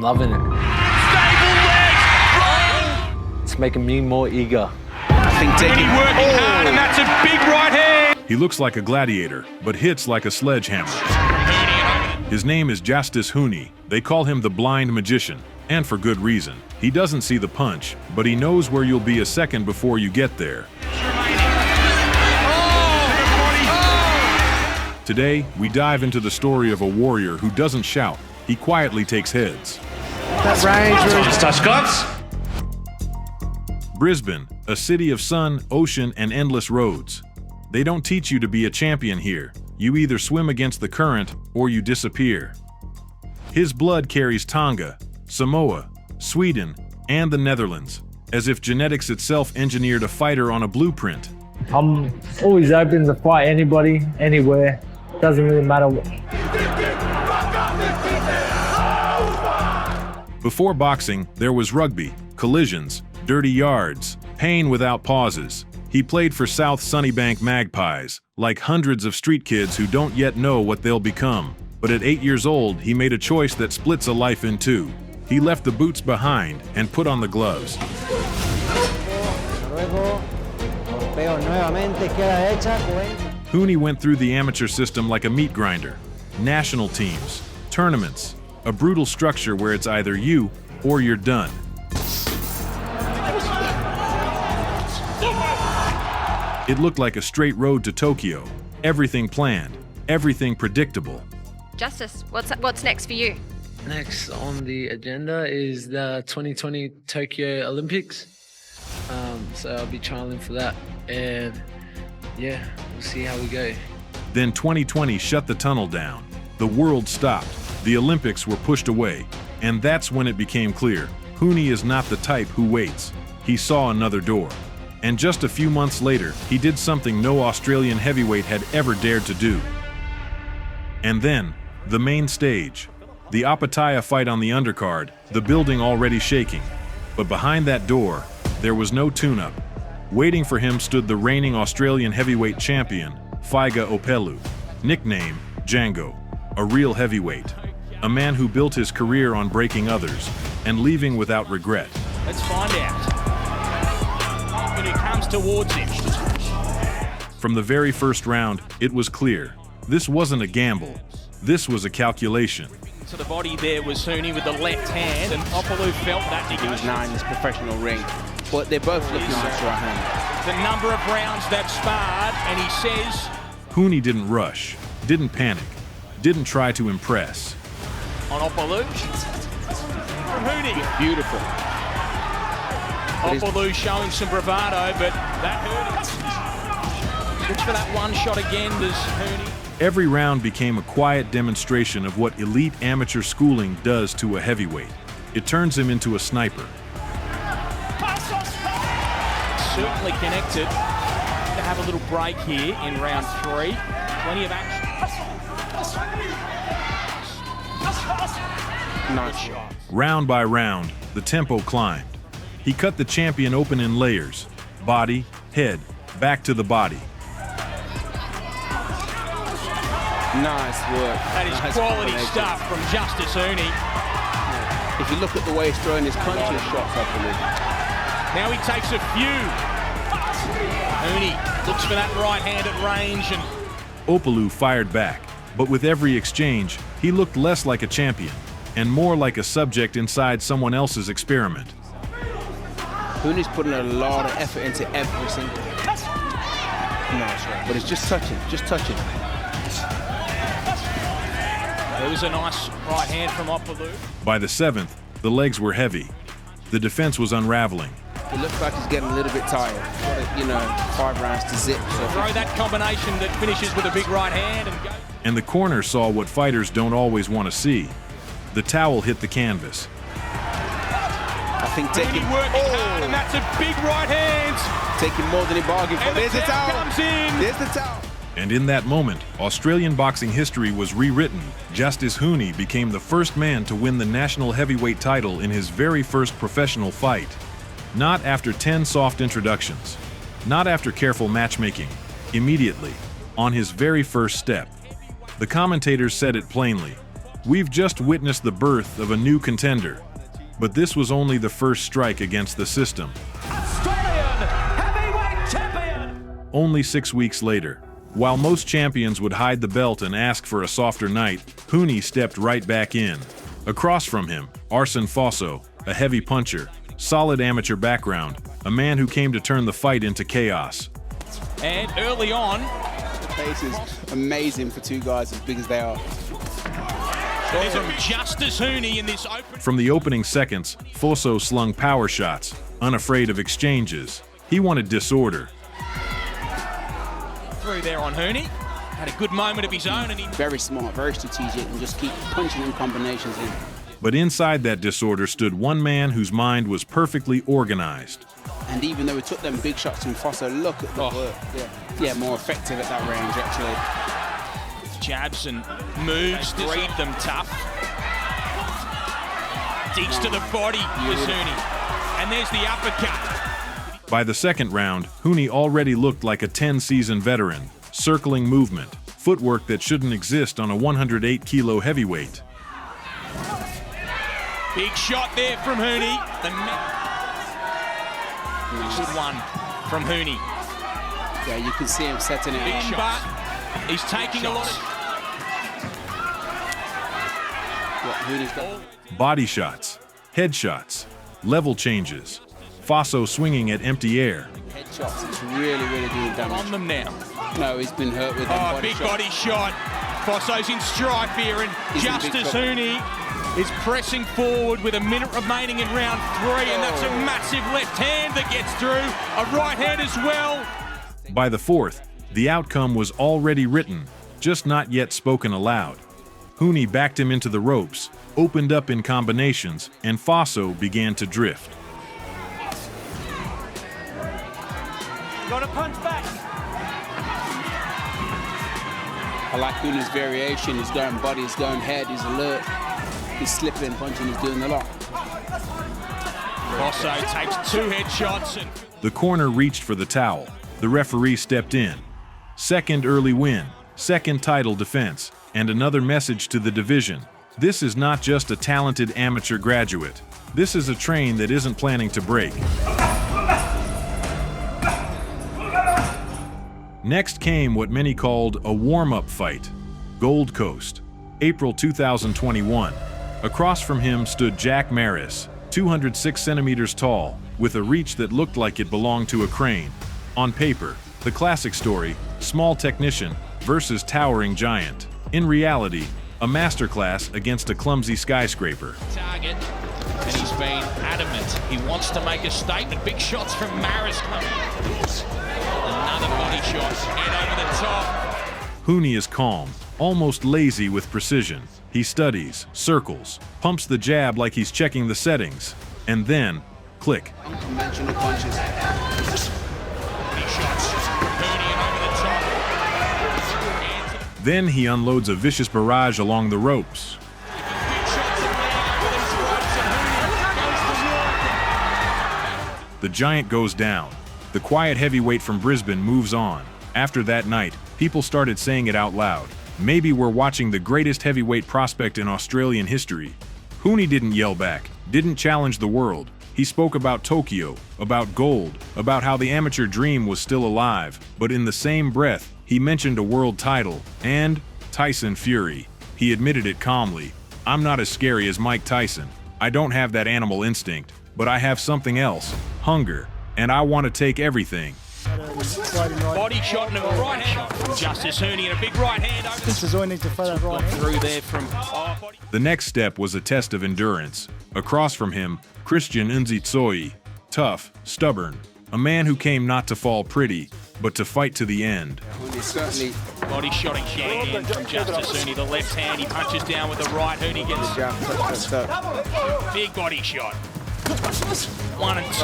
loving it. Stable legs! It's making me more eager. I think taking working hard, and that's a big right hand. He looks like a gladiator, but hits like a sledgehammer. His name is Justis Huni. They call him the blind magician, and for good reason. He doesn't see the punch, but he knows where you'll be a second before you get there. Today, we dive into the story of a warrior who doesn't shout. He quietly takes heads. That range. Brisbane, a city of sun, ocean, and endless roads. They don't teach you to be a champion here. You either swim against the current or you disappear. His blood carries Tonga, Samoa, Sweden, and the Netherlands, as if genetics itself engineered a fighter on a blueprint. I'm always open to fight anybody, anywhere. Doesn't really matter what. Before boxing, there was rugby, collisions, dirty yards, pain without pauses. He played for South Sunnybank Magpies, like hundreds of street kids who don't yet know what they'll become. But at 8 years old, he made a choice that splits a life in two. He left the boots behind and put on the gloves. Huni went through the amateur system like a meat grinder. National teams, tournaments, a brutal structure where it's either you or you're done. It looked like a straight road to Tokyo. Everything planned, everything predictable. Justis, what's next for you? Next on the agenda is the 2020 Tokyo Olympics. So I'll be trialing for that, and yeah, we'll see how we go. Then 2020 shut the tunnel down. The world stopped. The Olympics were pushed away. And that's when it became clear, Huni is not the type who waits. He saw another door. And just a few months later, he did something no Australian heavyweight had ever dared to do. And then, the main stage. The Apataya fight on the undercard, the building already shaking. But behind that door, there was no tune-up. Waiting for him stood the reigning Australian heavyweight champion, Faiga Opelu, nicknamed Django, a real heavyweight. A man who built his career on breaking others and leaving without regret. Let's find out. And he comes towards him. From the very first round, it was clear. This wasn't a gamble. This was a calculation. To the body there was Huni with the left hand, and Opelu felt that. He was now in this professional ring, but they're both looking nice right hand. The number of rounds they've sparred, and he says... Huni didn't rush, didn't panic, didn't try to impress. On Opelu. From Huni. Beautiful. Opelu showing some bravado, but that hurt him. Looks for that one shot again, does Huni. Every round became a quiet demonstration of what elite amateur schooling does to a heavyweight. It turns him into a sniper. Certainly connected. To have a little break here in round 3. Plenty of action. Nice shot. Round by round, the tempo climbed. He cut the champion open in layers. Body, head, back to the body. Nice work. That is Nice quality combination. stuff from Justis Huni. If you look at the way he's throwing his punches, shots up in it. Now he takes a few. Huni looks for that right hand at range, and Opelu fired back, but with every exchange, he looked less like a champion and more like a subject inside someone else's experiment. Huni's putting a lot of effort into every single. Nice right. But it's just touching, just touching. there was a nice right hand from Opelu. By the 7th, the legs were heavy. The defense was unraveling. It looks like he's getting a little bit tired. You know, 5 rounds to zip. So Throw that combination that finishes with a big right hand and go. And the corner saw what fighters don't always want to see. The towel hit the canvas. I think taking Working hard, and that's a big right hand. taking more than he bargained for. And There's the towel. comes in. There's the towel. And in that moment, Australian boxing history was rewritten. Justis Huni became the first man to win the national heavyweight title in his very first professional fight. Not after 10 soft introductions. Not after careful matchmaking. Immediately, on his very first step. The commentators said it plainly. We've just witnessed the birth of a new contender. But this was only the first strike against the system. Australian heavyweight champion! Only 6 weeks later, while most champions would hide the belt and ask for a softer night, Huni stepped right back in. Across from him, Arsen Fosso, a heavy puncher, solid amateur background, a man who came to turn the fight into chaos. And early on, The pace is amazing for two guys as big as they are. there's a Justis Huni in this open. From the opening seconds, Fosso slung power shots, unafraid of exchanges. He wanted disorder. Through there on Huni. Had a good moment of his own, and he Very smart, very strategic, and just keep punching them combinations in. But inside that disorder stood one man whose mind was perfectly organized. And even though we took them big shots from Fosso, look at the work. Yeah, more effective at that range, actually. jabs and moves, read them tough. Digs to the body for Huni. And there's the uppercut. By the second round, Huni already looked like a 10-season veteran, circling movement, footwork that shouldn't exist on a 108-kilo heavyweight. Big shot there from Huni. Good one from Huni. Yeah, you can see him setting it Big up. shot. He's taking a lot of... What Huni's got. Body shots, head shots, level changes. Fosso swinging at empty air. Headshots, it's really, really doing damage. On them now. No, he's been hurt with them body Big shots. body shot. Fosso's in strife here, and He's in big Justis trouble. Huni is pressing forward with a minute remaining in round 3, and that's a massive left hand that gets through. A right hand as well. By the fourth, the outcome was already written, just not yet spoken aloud. Huni backed him into the ropes, opened up in combinations, and Fosso began to drift. Got a punch back. I like Huni's variation. He's going body, he's going head, he's alert. He's slipping, punching, he's doing a lot. Fosso takes 2 headshots and... The corner reached for the towel. The referee stepped in. Second early win, second title defense, and another message to the division. This is not just a talented amateur graduate. This is a train that isn't planning to break. Next came what many called a warm-up fight. Gold Coast, April 2021. Across from him stood Jack Maris, 206 centimeters tall, with a reach that looked like it belonged to a crane. On paper, the classic story, small technician versus towering giant. In reality, a masterclass against a clumsy skyscraper. Target, and he's been adamant. He wants to make a statement. Big shots from Maris coming. Another body shot, and over the top. Huni is calm, almost lazy with precision. He studies, circles, pumps the jab like he's checking the settings, and then, click. Unconventional punches. Big shots from Huni and over the top. And Then he unloads a vicious barrage along the ropes. big shots in there with his ropes, and Huni goes to work. The giant goes down. The quiet heavyweight from Brisbane moves on. After that night, people started saying it out loud. Maybe we're watching the greatest heavyweight prospect in Australian history. Huni didn't yell back, didn't challenge the world. He spoke about Tokyo, about gold, about how the amateur dream was still alive. But in the same breath, he mentioned a world title and Tyson Fury. He admitted it calmly. I'm not as scary as Mike Tyson. I don't have that animal instinct, but I have something else, hunger, and I want to take everything. Body shot and a right shot from Justis Huni, and a big right hand over the through there from body. The next step was a test of endurance. Across from him, Christian Nzitsoi, tough, stubborn, a man who came not to fall pretty, but to fight to the end. Huni certainly Body shot again from Justis Huni. The left hand, he punches down with the right. Huni gets jab, touch. big body shot. 1 and 2.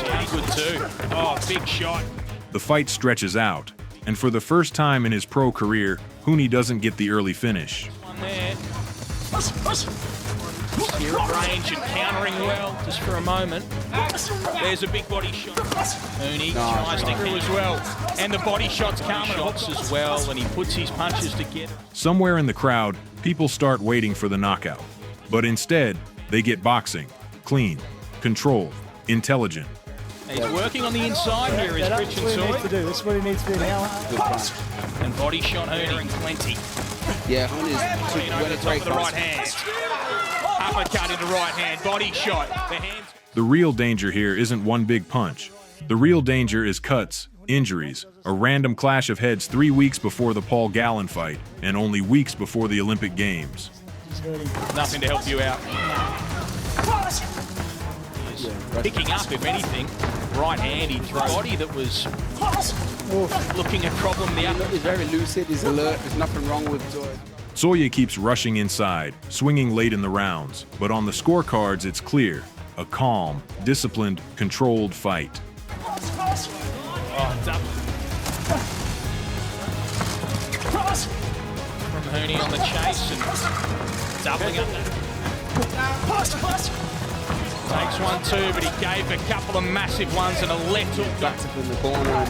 Pretty good too. Oh, big shot. The fight stretches out, and for the first time in his pro career, Huni doesn't get the early finish. One there. Here at range and countering well, just for a moment. There's a big body shot. Huni tries to kill as well. And the body shots coming. Shots as well, and he puts his punches together. Somewhere in the crowd, people start waiting for the knockout. But instead, they get boxing. Clean, controlled, intelligent. He's working on the inside here, is Christian Soy. This is what he needs to do now. And body shot Huni, plenty. Yeah, Huni's Over the top of the right hand. Uppercut into right hand, body shot. The hands. The real danger here isn't one big punch. The real danger is cuts, injuries, a random clash of heads 3 weeks before the Paul Gallen fight, and only weeks before the Olympic Games. Nothing to help you out. Picking up, if anything, right hand he throws. Body that was looking at problem the other. He's very lucid, he's alert, there's nothing wrong with Zoya. Soya keeps rushing inside, swinging late in the rounds, but on the scorecards it's clear. A calm, disciplined, controlled fight. Oh, double. From Huni on the chase and doubling up. Takes 1-2, but he gave a couple of massive ones and a left hook. Backs up in the corner.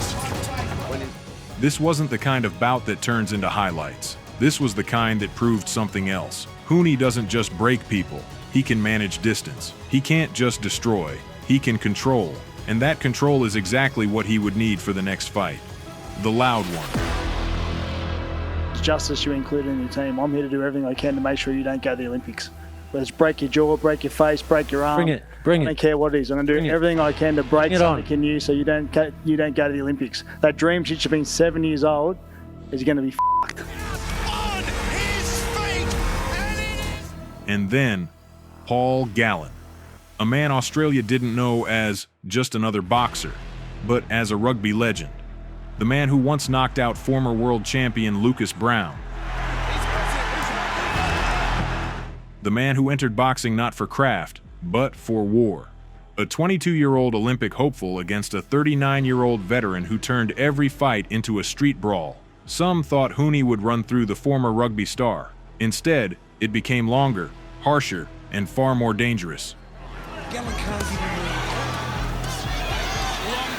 This wasn't the kind of bout that turns into highlights. This was the kind that proved something else. Huni doesn't just break people, he can manage distance. He can't just destroy, he can control. And that control is exactly what he would need for the next fight. The loud one. Justis, you included in your team. I'm here to do everything I can to make sure you don't go to the Olympics. Whether it's break your jaw, break your face, break your arm. Bring I don't care what it is. I'm going to do everything I can to break something in you so you don't go to the Olympics. That dream since you've been 7 years old is going to be f***ed. And then, Paul Gallen. A man Australia didn't know as just another boxer, but as a rugby legend. The man who once knocked out former world champion Lucas Brown. The man who entered boxing not for craft, but for war. A 22-year-old Olympic hopeful against a 39-year-old veteran who turned every fight into a street brawl. Some thought Huni would run through the former rugby star. Instead, it became longer, harsher, and far more dangerous. Long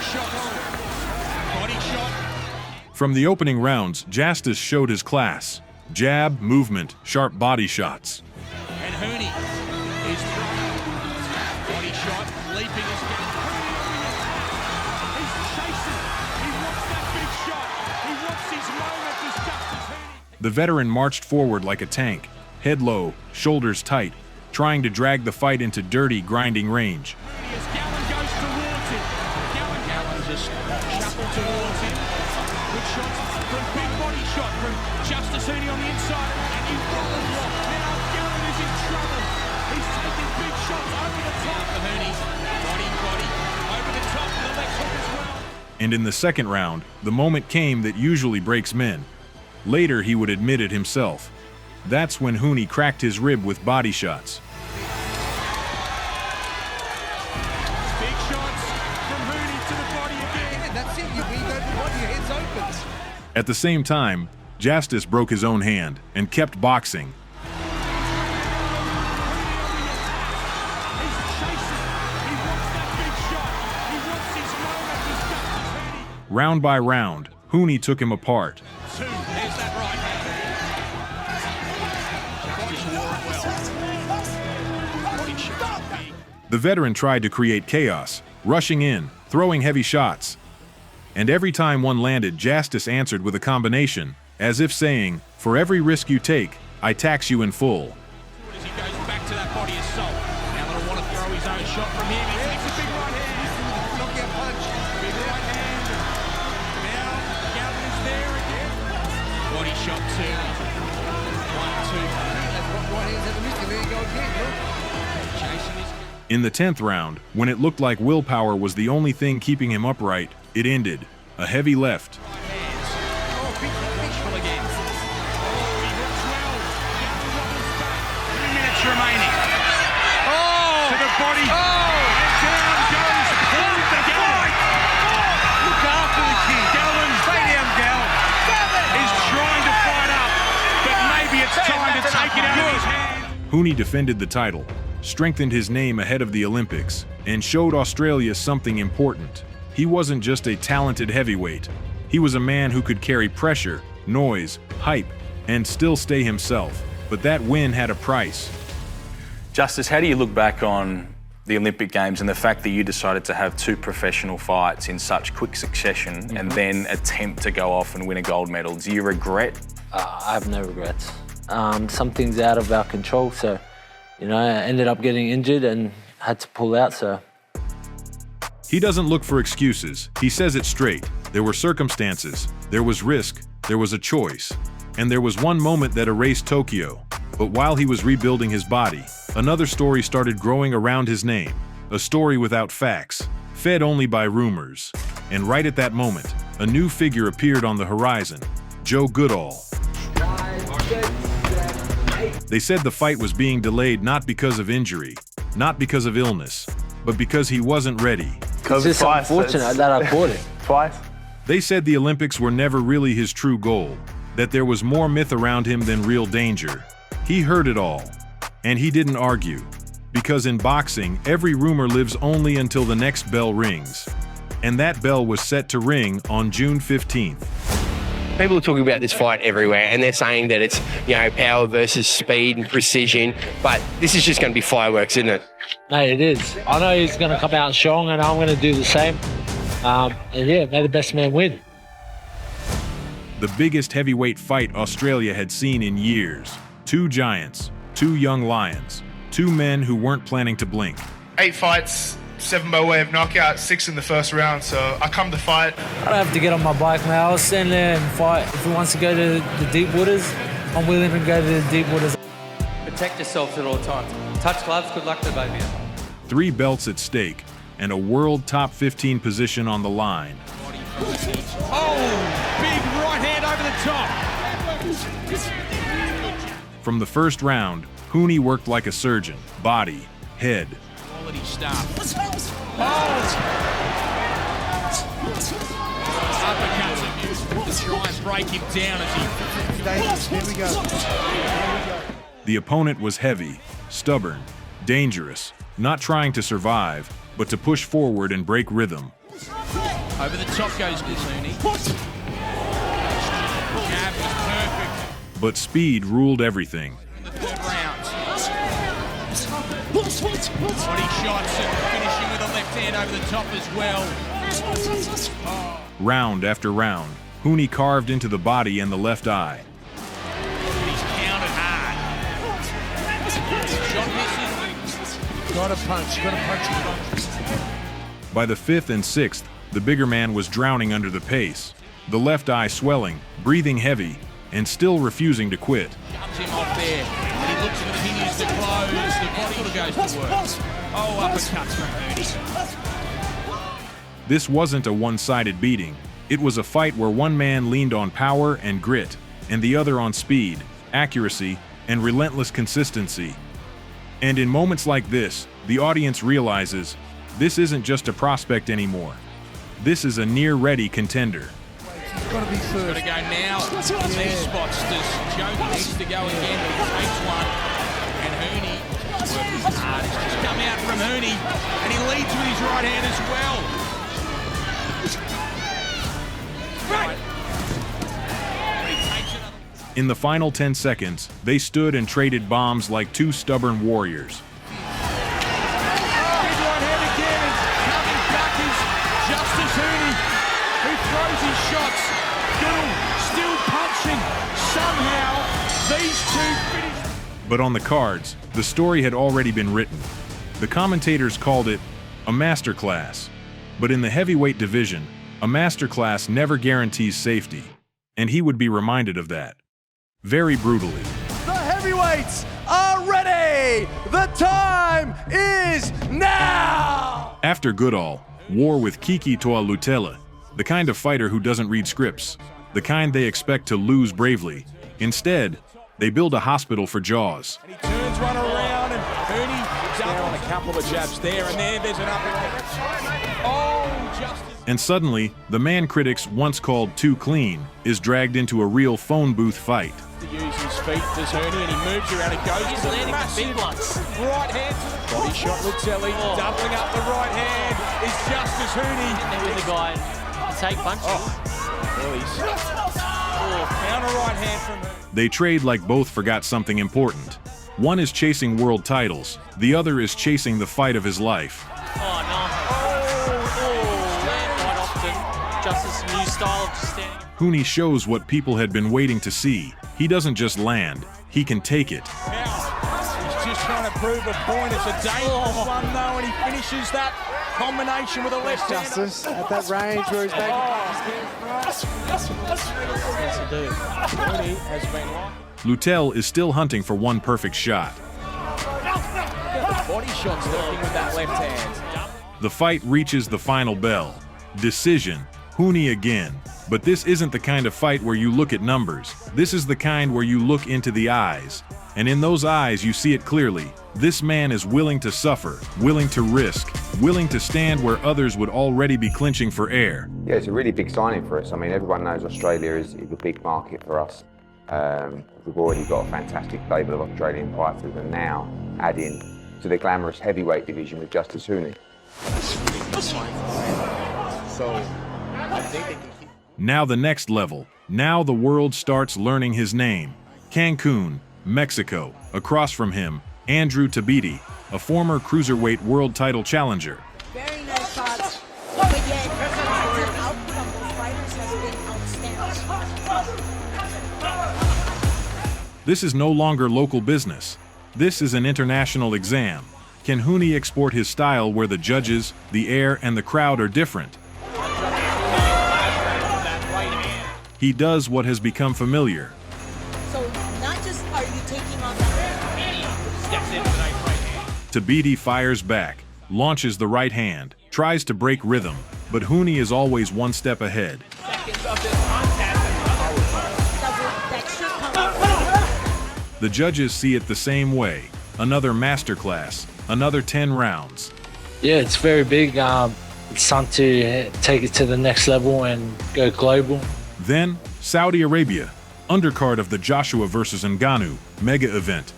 shot. Body shot. From the opening rounds, Justis showed his class. Jab, movement, sharp body shots. And Huni is throwing. Body shot, leaping his game. He's chasing. He wants that big shot. He wants his moment as Justis Huni. The veteran marched forward like a tank, head low, shoulders tight, trying to drag the fight into dirty, grinding range. As Gallen goes towards him. Gallen just shuffled towards him. Good shots from big body shot from Justis Huni on the inside. And he rolls off. Now Gallen is in trouble. He's taking big shots over the top for Huni. Body, over the top of the left hook as well. And in the second round, the moment came that usually breaks men. Later, he would admit it himself. That's when Huni cracked his rib with body shots. Big shots from Huni to the body again. That's it. You go to the body, your head's open. At the same time, Justis broke his own hand and kept boxing. He's chasing. He wants that big shot. He wants his moment as Justis Huni. Round by round, Huni took him apart. There's that right hand. Justis wore it well. Body shot big. The veteran tried to create chaos, rushing in, throwing heavy shots. And every time one landed, Justis answered with a combination, as if saying, "For every risk you take, I tax you in full." As he goes back to that body assault. Now will want to throw his own shot from here. He takes a big right hand. Knockout punch. Big right hand. Now Gallen is there again. Body shot two. 1-2. That's what right hands at the middle. There you go again. Look. Chasing his. In the 10th round, when it looked like willpower was the only thing keeping him upright, it ended. A heavy left. Hands. Oh, big shot again. Oh, he hooks well. Gallen wobbles back. 3 minutes remaining. Oh! To the body. Oh! And down goes Paul Gallen. Look after the kid. Gallen. Stay down, Gallen. Is trying to fight up, but maybe it's time to take it out of his hand. Huni defended the title, strengthened his name ahead of the Olympics, and showed Australia something important. He wasn't just a talented heavyweight. He was a man who could carry pressure, noise, hype, and still stay himself. But that win had a price. Justis, how do you look back on the Olympic Games and the fact that you decided to have 2 professional fights in such quick succession and then attempt to go off and win a gold medal? Do you regret? I have no regrets. Some things out of our control, so, you know, I ended up getting injured and had to pull out, so. He doesn't look for excuses. He says it straight. There were circumstances, there was risk, there was a choice. And there was one moment that erased Tokyo. But while he was rebuilding his body, another story started growing around his name. A story without facts, fed only by rumors. And right at that moment, a new figure appeared on the horizon, Joe Goodall. They said the fight was being delayed not because of injury, not because of illness, but because he wasn't ready. It's just unfortunate that I fought it. Twice. They said the Olympics were never really his true goal, that there was more myth around him than real danger. He heard it all, and he didn't argue, because in boxing, every rumor lives only until the next bell rings. And that bell was set to ring on June 15th. People are talking about this fight everywhere, and they're saying that it's, you know, power versus speed and precision, but this is just going to be fireworks, isn't it? No, it is. I know he's going to come out strong, and I'm going to do the same. And yeah, may the best man win. The biggest heavyweight fight Australia had seen in years. 2 giants, 2 young lions, 2 men who weren't planning to blink. 8 fights, 7 by way of knockout, 6 in the first round, so I come to fight. I don't have to get on my bike, man. I'll stand there and fight. If he wants to go to the deep waters, I'm willing to go to the deep waters. Protect yourself at all times. Touch gloves, good luck to both of you. 3 belts at stake, and a world top 15 position on the line. Oh, big right hand over the top. From the first round, Huni worked like a surgeon, body, head. Quality stuff. Uppercuts him to try and break him down as he... Here we go. The opponent was heavy, stubborn, dangerous, not trying to survive, but to push forward and break rhythm. Over the top goes Huni. Jab was perfect. But speed ruled everything. In the 3rd round. Body shots and finishing with a left hand over the top as well. Round after round, Huni carved into the body and the left eye. He's counted hard. Shot misses. Got a punch, got a punch. By the 5th and 6th, the bigger man was drowning under the pace, the left eye swelling, breathing heavy, and still refusing to quit. Comes him off there, and he looks and continues to close. The body goes to work. Oh, uppercuts from Huni. This wasn't a one-sided beating. It was a fight where one man leaned on power and grit, and the other on speed, accuracy, and relentless consistency. And in moments like this, the audience realizes this isn't just a prospect anymore. This is a near-ready contender. He's got to be first. Got to go now. In these spots, does Joe needs to go again? He takes one, and Huni working hard. It's just come out from Huni, and he leads with his right hand as well. Right. In the final 10 seconds, they stood and traded bombs like 2 stubborn warriors. Big right hand again, and coming back is Justis Huni, who throws his shots. Goodall still punching. Somehow, these 2 finish. But on the cards, the story had already been written. The commentators called it a masterclass. But in the heavyweight division, a masterclass never guarantees safety. And he would be reminded of that. Very brutally. The heavyweights are ready! The time is now! After Goodall, war with Kiki Toa Lutela, the kind of fighter who doesn't read scripts, the kind they expect to lose bravely. Instead, they build a hospital for jaws. And he turns one around, and Huni down on a couple of jabs there, and there's an uppercut. Oh, Justis. And suddenly, the man critics once called too clean is dragged into a real phone booth fight. To use his feet, does Huni, and he moves around and goes to the massive right hand to the body shot. Lutelli doubling up the right hand is Justis Huni. With the guy to take punches. Counter right hand from Huni. They trade like both forgot something important. One is chasing world titles, the other is chasing the fight of his life. Justis' new style of just standing. Huni shows what people had been waiting to see. He doesn't just land, he can take it. He's just trying to prove a point. It's a dangerous one though, and he finishes that combination with a left hand. Justis at that range where he's making Huni has been locked. Lutel is still hunting for one perfect shot. The body shot's working with that left hand. The fight reaches the final bell. Decision. Huni again. But this isn't the kind of fight where you look at numbers. This is the kind where you look into the eyes. And in those eyes you see it clearly. This man is willing to suffer, willing to risk, willing to stand where others would already be clinching for air. Yeah, it's a really big signing for us. I mean, everyone knows Australia is a big market for us. We've already got a fantastic stable of Australian fighters, and now adding to the glamorous heavyweight division with Justis Huni. So, I think they can keep... Now the next level. Now the world starts learning his name. Cancun, Mexico. Across from him, Andrew Tabiti, a former cruiserweight world title challenger. Very nice shots, but yet the outcome of fighters has been outstanding. This is no longer local business. This is an international exam. Can Huni export his style where the judges, the air, and the crowd are different? He does what has become familiar. So not just are you taking on that, steps into the right hand. Tabiti fires back, launches the right hand, tries to break rhythm, but Huni is always one step ahead. The judges see it the same way. Another masterclass, another 10 rounds. Yeah, it's very big. It's time to take it to the next level and go global. Then, Saudi Arabia, undercard of the Joshua versus Ngannou mega event.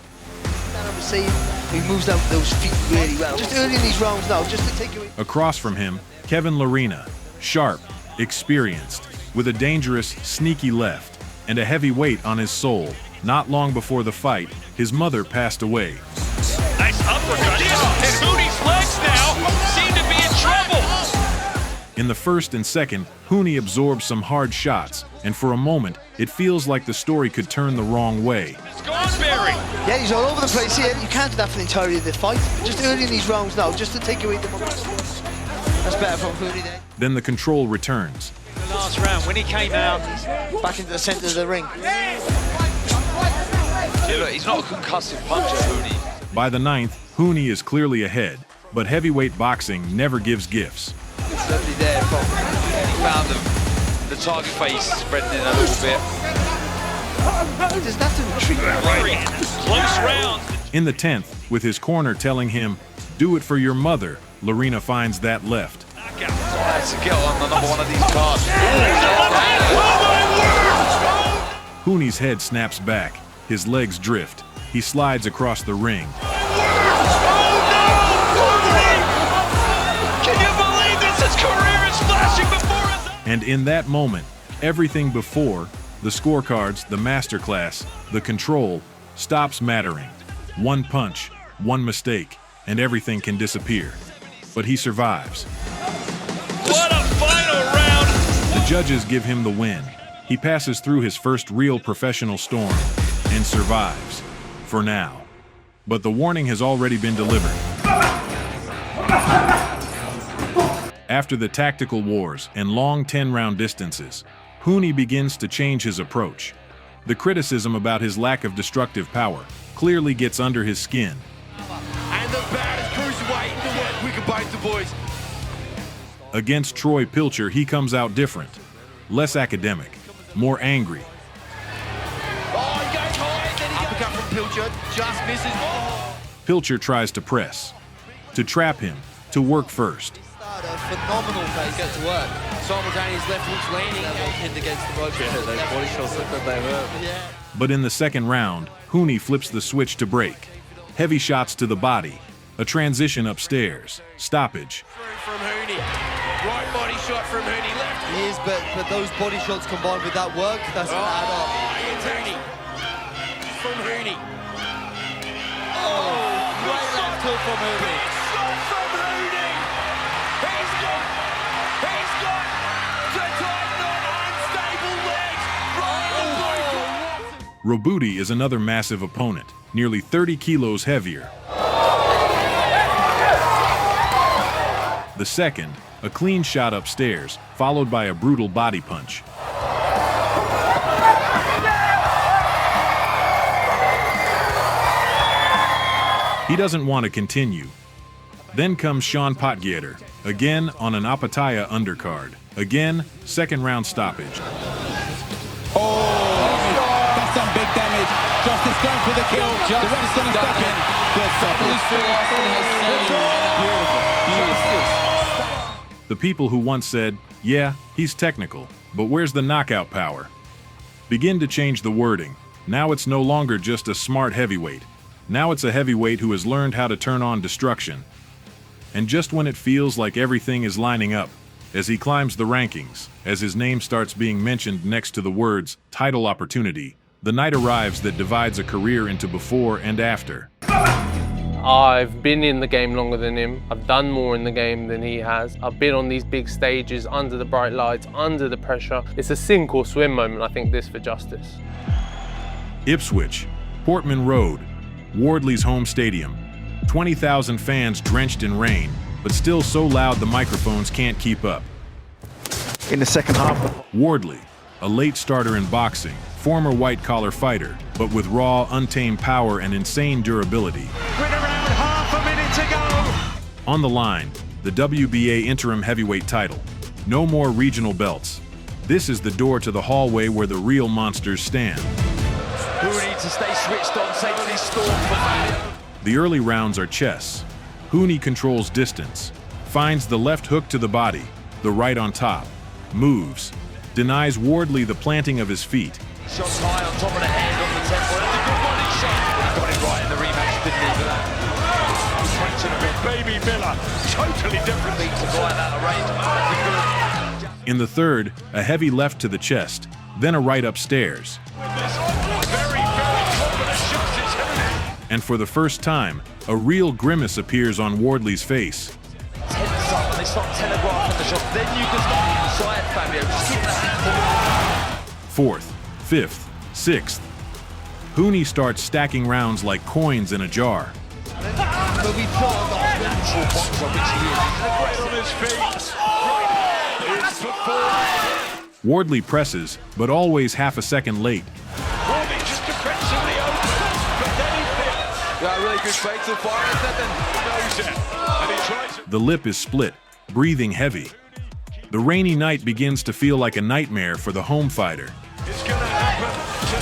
He moves out those feet really well. Just early in these rounds now, just to take away. Across from him, Kevin Larena, sharp, experienced, with a dangerous, sneaky left, and a heavy weight on his soul. Not long before the fight, his mother passed away. Nice uppercut. And Huni's legs now seem to be in trouble. In the first and second, Huni absorbs some hard shots, and for a moment, it feels like the story could turn the wrong way. Yeah, he's all over the place here. You can't do that for the entirety of the fight. Just early in these rounds now, just to take away the momentum. That's better from Huni there. Then the control returns. The last round, when he came out, back into the center of the ring. Yeah, look, he's not a concussive puncher, Huni. By the ninth, Huni is clearly ahead, but heavyweight boxing never gives gifts. It's lovely there from he found the target face spreading in a little bit. There's nothing to treat right. Close round. In the 10th, with his corner telling him, "Do it for your mother," Larena finds that left. To get on the number one of these cards. Huni's head snaps back, his legs drift. He slides across the ring. Can you believe this? His career is flashing before his eyes. And in that moment, everything before, the scorecards, the masterclass, the control, stops mattering. One punch, one mistake, and everything can disappear. But he survives. What a final round! The judges give him the win. He passes through his first real professional storm and survives. For now. But the warning has already been delivered. After the tactical wars and long 10-round distances, Huni begins to change his approach. The criticism about his lack of destructive power clearly gets under his skin. And the baddest cruiserweight in the world. We can bite the boys. Against Troy Pilcher, he comes out different. Less academic, more angry. Uppercut from Pilcher, just misses. Pilcher tries to press, to trap him, to work first. phenomenal pace. Get to work. Simultaneous left hooks landing. That one pinned against the rope. Yeah, those body shots look like they hurt. Yeah. But in the second round, Huni flips the switch to break. Heavy shots to the body, a transition upstairs, stoppage. From Huni. Right body shot from Huni. Left. He is, but those body shots combined with that work, that's going to add up. It's Huni. From Huni. Great left hook from Huni. Shot from Huni. He's got the tight unstable legs. Roboudi is another massive opponent, nearly 30 kilos heavier. The second, a clean shot upstairs, followed by a brutal body punch. He doesn't want to continue. Then comes Sean Potgieter, again on an Apataya undercard. Again, second round stoppage. That's some big damage. Justis going for the kill. The ref's going to step in. Good stoppage. The people who once said, yeah, he's technical, but where's the knockout power? Begin to change the wording. Now it's no longer just a smart heavyweight. Now it's a heavyweight who has learned how to turn on destruction. And just when it feels like everything is lining up, as he climbs the rankings, as his name starts being mentioned next to the words title opportunity, the night arrives that divides a career into before and after. I've been in the game longer than him. I've done more in the game than he has. I've been on these big stages, under the bright lights, under the pressure. It's a sink or swim moment, I think, this for Justis. Ipswich, Portman Road, Wardley's home stadium. 20,000 fans drenched in rain, but still so loud the microphones can't keep up. In the second half. Wardley, a late starter in boxing, former white-collar fighter, but with raw, untamed power and insane durability. With around half a minute to go. On the line, the WBA interim heavyweight title. No more regional belts. This is the door to the hallway where the real monsters stand. Who needs to stay switched on, safely storm for value. The early rounds are chess. Huni controls distance, finds the left hook to the body, the right on top, moves, denies Wardley the planting of his feet. Shots high on top of the head on the temple. That's a good body shot. He got it right in the rematch, didn't he, for that? Stretching a bit. Baby Miller, totally different. Beats the guy out of range. That's a good. In the third, a heavy left to the chest, then a right upstairs. And for the first time, a real grimace appears on Wardley's face. Tense up, and they start telegraphing the shot. Then you can start inside, Fabio. Just keep the hand. Fourth, fifth, sixth. Huni starts stacking rounds like coins in a jar. But we thought that mental box on which he is. On his feet. Right. It's for Wardley presses, but always half a second late. Wardley just defensively open, but then he fits. Yeah, really good fake to fire at that, then knows it. And he tries it. The lip is split, breathing heavy. The rainy night begins to feel like a nightmare for the home fighter. It's gonna happen.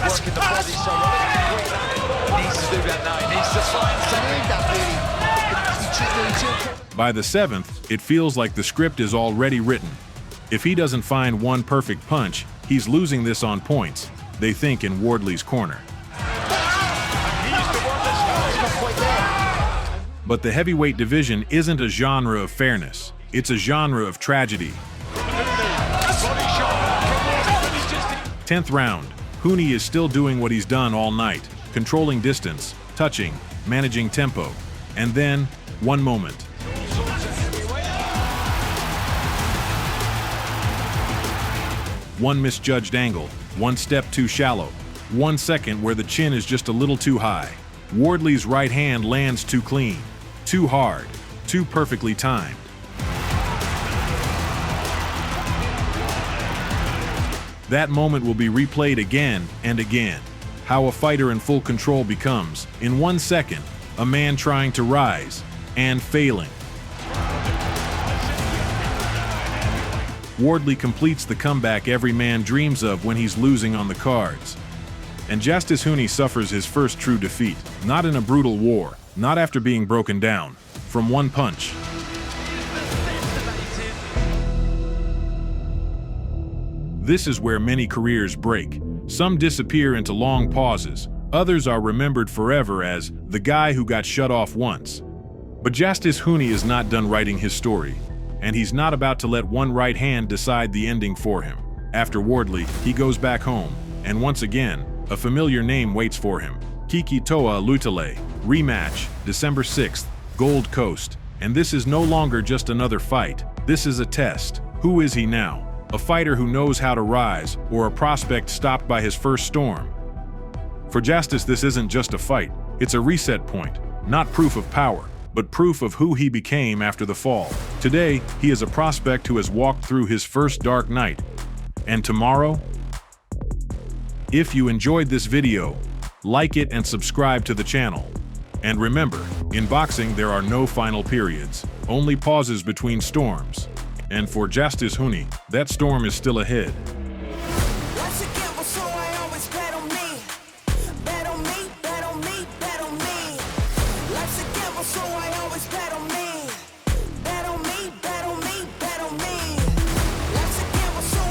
Working the body so well. He needs to do that now. He needs to find something. By the seventh, it feels like the script is already written. If he doesn't find one perfect punch, he's losing this on points, they think in Wardley's corner. But the heavyweight division isn't a genre of fairness, it's a genre of tragedy. 10th round, Huni is still doing what he's done all night, controlling distance, touching, managing tempo, and then, one moment. One misjudged angle, one step too shallow, 1 second where the chin is just a little too high. Wardley's right hand lands too clean, too hard, too perfectly timed. That moment will be replayed again and again. How a fighter in full control becomes, in 1 second, a man trying to rise and failing. Wardley completes the comeback every man dreams of when he's losing on the cards. And Justis Huni suffers his first true defeat, not in a brutal war, not after being broken down, from one punch. This is where many careers break. Some disappear into long pauses. Others are remembered forever as the guy who got shut off once. But Justis Huni is not done writing his story, and he's not about to let one right hand decide the ending for him. After Wardley, he goes back home, and once again, a familiar name waits for him. Kiki Toa Lutale. Rematch, December 6th, Gold Coast. And this is no longer just another fight. This is a test. Who is he now? A fighter who knows how to rise, or a prospect stopped by his first storm? For Justis, this isn't just a fight. It's a reset point. Not proof of power, but proof of who he became after the fall. Today, he is a prospect who has walked through his first dark night. And tomorrow? If you enjoyed this video, like it and subscribe to the channel. And remember, in boxing there are no final periods, only pauses between storms. And for Justis Huni, that storm is still ahead.